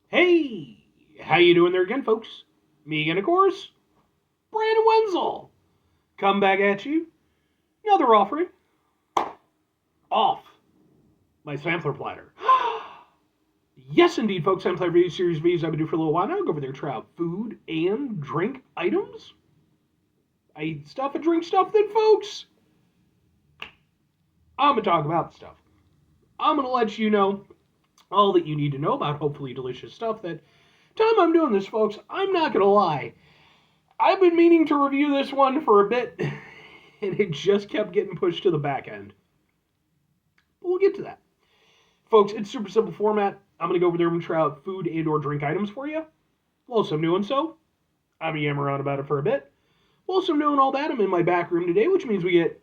Hey, how you doing there again, folks? Me again, of course, Brandon Wenzel. Come back at you. Another offering off my sampler platter. Yes, indeed, folks. Sampler video series videos I've been doing for a little while now. Go over there, try out food and drink items. I eat stuff and drink stuff. Then, folks, I'm gonna talk about stuff. I'm gonna let you know all that you need to know about hopefully delicious stuff. That time I'm doing this, folks, I'm not gonna lie. I've been meaning to review this one for a bit, and it just kept getting pushed to the back end. But we'll get to that. Folks, it's super simple format. I'm going to go over there and try out food and or drink items for you. Whilst I'm doing so, I'm going to yammer around about it for a bit. Whilst I'm doing all that, I'm in my back room today, which means we get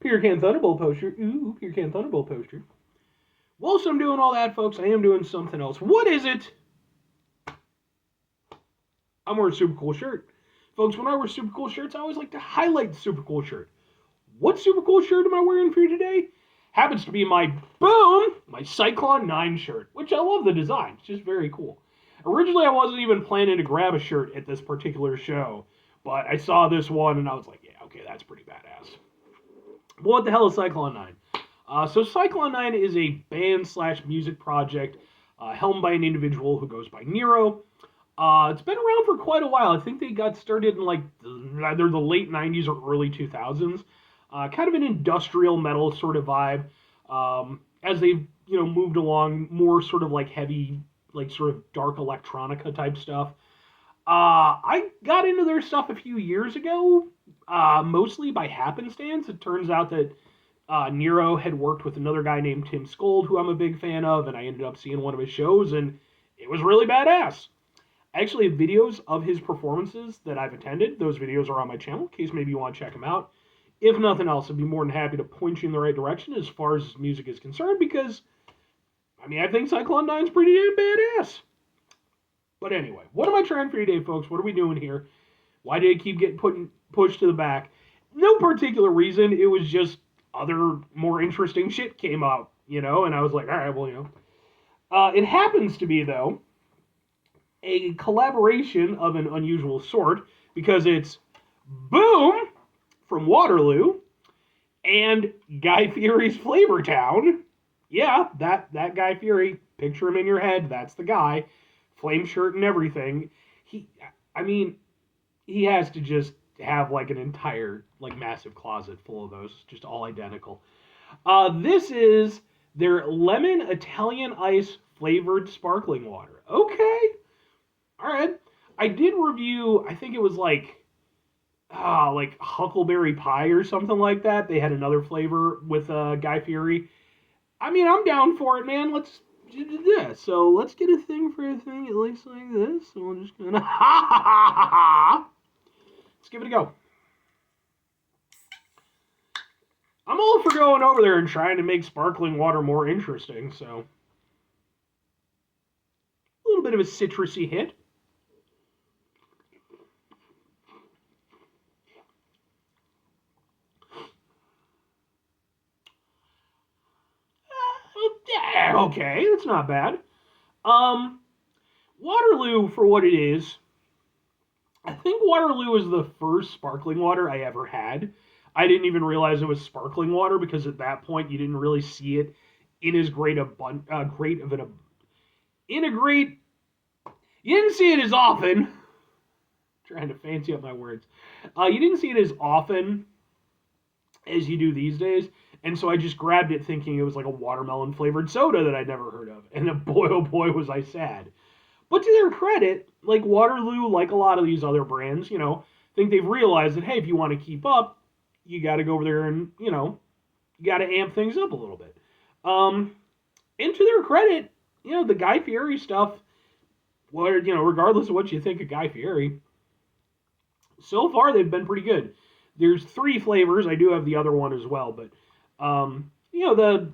Peter Can Thunderbolt poster. Ooh, Peter Can Thunderbolt poster. Whilst I'm doing all that, folks, I am doing something else. What is it? I'm wearing a super cool shirt. Folks, when I wear super cool shirts, I always like to highlight the super cool shirt. What super cool shirt am I wearing for you today? Happens to be my Cyclone 9 shirt, which I love the design. It's just very cool. Originally, I wasn't even planning to grab a shirt at this particular show, but I saw this one and I was like, yeah, okay, that's pretty badass. But what the hell is Cyclone 9? So Cyclone 9 is a band slash music project helmed by an individual who goes by Nero. It's been around for quite a while. I think they got started in like either the late 90s or early 2000s. Kind of an industrial metal sort of vibe. As they've moved along, more sort of like heavy, like sort of dark electronica type stuff. I got into their stuff a few years ago, mostly by happenstance. It turns out that Nero had worked with another guy named Tim Skold, who I'm a big fan of, and I ended up seeing one of his shows, and it was really badass. I actually have videos of his performances that I've attended. Those videos are on my channel, in case maybe you want to check them out. If nothing else, I'd be more than happy to point you in the right direction as far as music is concerned, because, I think Cyclone 9 is pretty damn badass. But anyway, what am I trying for today, folks? What are we doing here? Why did it keep getting pushed to the back? No particular reason. It was just other, more interesting shit came up, and I was like, all right, well. It happens to be, though, a collaboration of an unusual sort, because it's Boom from Waterloo and Guy Fieri's Flavortown. Yeah, that Guy Fieri. Picture him in your head. That's the guy. Flame shirt and everything. He has to just have like an entire, like, massive closet full of those, just all identical. This is their lemon Italian ice flavored sparkling water. Okay. All right. I did review, I think it was like huckleberry pie or something like that. They had another flavor with Guy Fieri. I'm down for it, man. Let's do this. So let's get a thing for a thing. It looks like this. So we're just gonna let's give it a go. I'm all for going over there and trying to make sparkling water more interesting. So a little bit of a citrusy hit. Okay, that's not bad. Waterloo, for what it is, I think Waterloo is the first sparkling water I ever had. I didn't even realize it was sparkling water because at that point you didn't really see it in as great a great of an in a great. You didn't see it as often. Trying to fancy up my words. You didn't see it as often as you do these days. And so I just grabbed it thinking it was like a watermelon flavored soda that I'd never heard of. And boy, oh boy, was I sad. But to their credit, like Waterloo, like a lot of these other brands, think they've realized that, hey, if you want to keep up, you got to go over there and, you got to amp things up a little bit. And to their credit, the Guy Fieri stuff, regardless of what you think of Guy Fieri, so far they've been pretty good. There's 3 flavors. I do have the other one as well, but the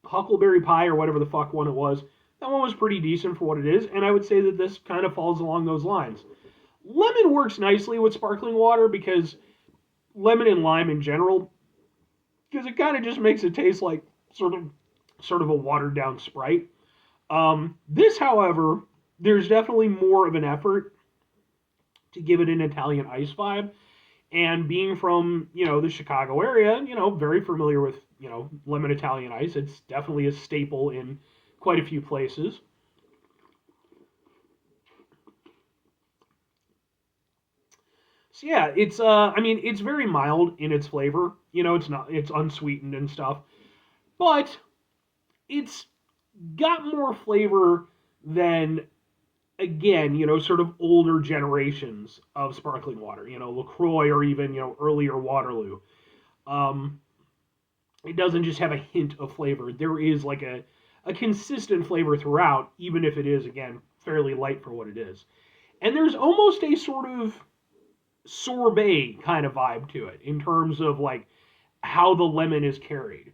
huckleberry pie or whatever the fuck one it was, that one was pretty decent for what it is, and I would say that this kind of falls along those lines. Lemon works nicely with sparkling water because lemon and lime in general, because it kind of just makes it taste like sort of a watered down Sprite. This, however, there's definitely more of an effort to give it an Italian ice vibe. And being from, the Chicago area, very familiar with, lemon Italian ice. It's definitely a staple in quite a few places. So yeah, it's very mild in its flavor. It's unsweetened and stuff, but it's got more flavor than, again, sort of older generations of sparkling water, LaCroix or even, earlier Waterloo. Um, it doesn't just have a hint of flavor. There is like a consistent flavor throughout, even if it is, again, fairly light for what it is. And there's almost a sort of sorbet kind of vibe to it in terms of like how the lemon is carried.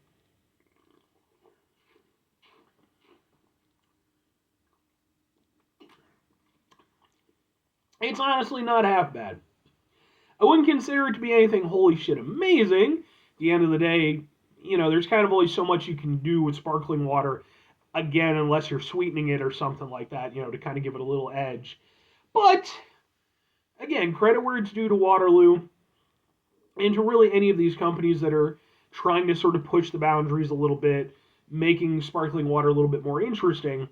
It's honestly not half bad. I wouldn't consider it to be anything holy shit amazing. At the end of the day, there's kind of only so much you can do with sparkling water, again, unless you're sweetening it or something like that, to kind of give it a little edge. But, again, credit where it's due to Waterloo and to really any of these companies that are trying to sort of push the boundaries a little bit, making sparkling water a little bit more interesting.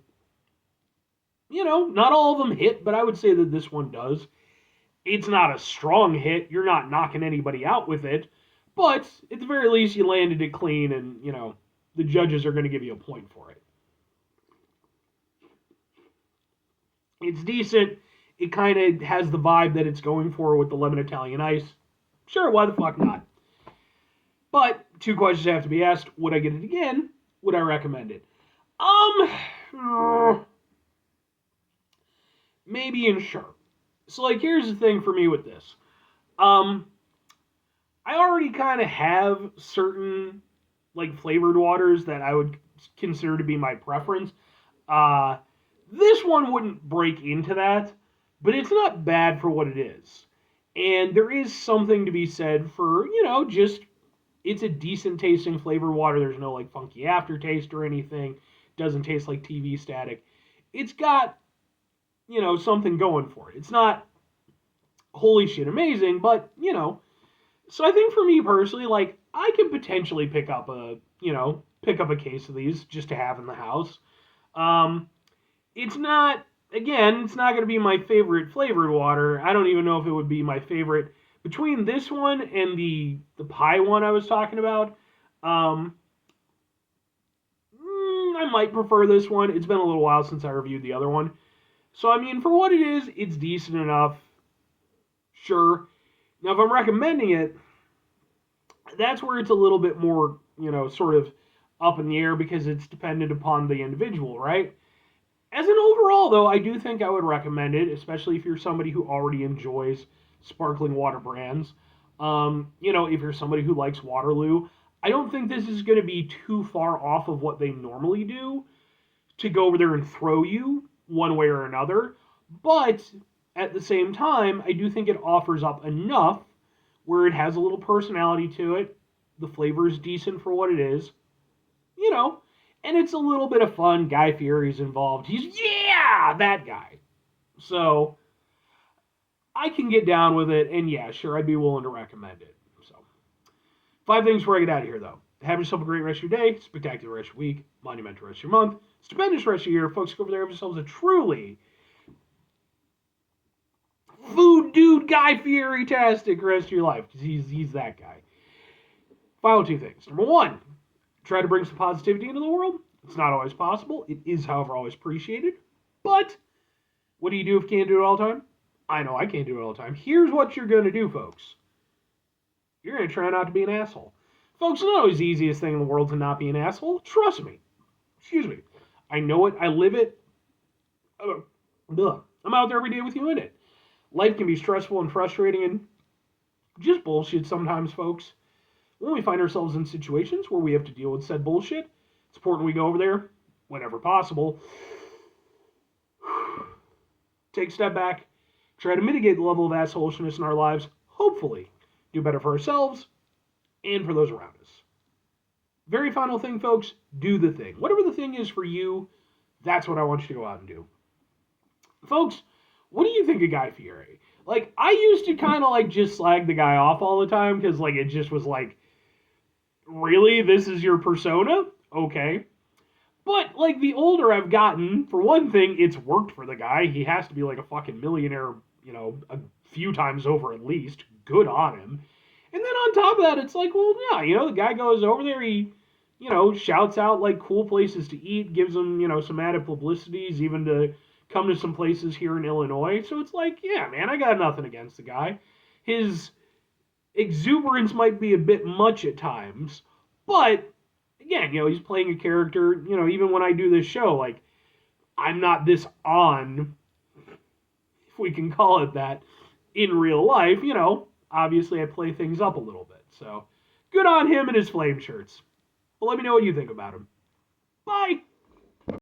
Not all of them hit, but I would say that this one does. It's not a strong hit. You're not knocking anybody out with it. But at the very least, you landed it clean, and, the judges are going to give you a point for it. It's decent. It kind of has the vibe that it's going for with the lemon Italian ice. Sure, why the fuck not? But two questions have to be asked. Would I get it again? Would I recommend it? Maybe and sure. So, like, here's the thing for me with this. Um, I already kind of have certain, like, flavored waters that I would consider to be my preference. Uh, this one wouldn't break into that, but it's not bad for what it is. And there is something to be said for, just it's a decent tasting flavored water. There's no like funky aftertaste or anything. Doesn't taste like TV static. It's got, something going for it. It's not holy shit amazing, but, so I think for me personally, like, I could potentially pick up a case of these just to have in the house. Um, it's not, again, it's not going to be my favorite flavored water. I don't even know if it would be my favorite between this one and the pie one I was talking about. Um, I might prefer this one. It's been a little while since I reviewed the other one. So, I mean, for what it is, it's decent enough. Sure. Now, if I'm recommending it, that's where it's a little bit more, sort of up in the air because it's dependent upon the individual, right? As an overall, though, I do think I would recommend it, especially if you're somebody who already enjoys sparkling water brands. If you're somebody who likes Waterloo, I don't think this is going to be too far off of what they normally do to go over there and throw you one way or another. But at the same time, I do think it offers up enough where it has a little personality to it. The flavor is decent for what it is, you know, and it's a little bit of fun. Guy Fieri's involved. He's, yeah, that guy. So I can get down with it, and yeah, sure, I'd be willing to recommend it. So, 5 things before I get out of here, though. Have yourself a great rest of your day, spectacular rest of your week, monumental rest of your month, stupendous rest of your year. Folks, go over there, have yourselves a truly food dude Guy Fieri-tastic rest of your life, because he's that guy. Final 2 things. Number 1, try to bring some positivity into the world. It's not always possible. It is, however, always appreciated. But what do you do if you can't do it all the time? I know I can't do it all the time. Here's what you're going to do, folks. You're going to try not to be an asshole. Folks, it's not always the easiest thing in the world to not be an asshole. Trust me. Excuse me. I know it. I live it. I'm out there every day with you in it. Life can be stressful and frustrating and just bullshit sometimes, folks. When we find ourselves in situations where we have to deal with said bullshit, it's important we go over there, whenever possible, take a step back, try to mitigate the level of assholishness in our lives, hopefully do better for ourselves and for those around us. Very final thing, folks, do the thing. Whatever the thing is for you, that's what I want you to go out and do. Folks, what do you think of Guy Fieri? Like, I used to kind of like just slag the guy off all the time because like it just was like, really, this is your persona? Okay. But like the older I've gotten, for one thing, it's worked for the guy. He has to be like a fucking millionaire, a few times over at least. Good on him. And then on top of that, it's like, well, yeah, the guy goes over there, he, shouts out like cool places to eat, gives them, some added publicities, even to come to some places here in Illinois. So it's like, yeah, man, I got nothing against the guy. His exuberance might be a bit much at times, but again, he's playing a character. Even when I do this show, like I'm not this on, if we can call it that, in real life. Obviously I play things up a little bit. So good on him and his flame shirts. Well, let me know what you think about him. Bye.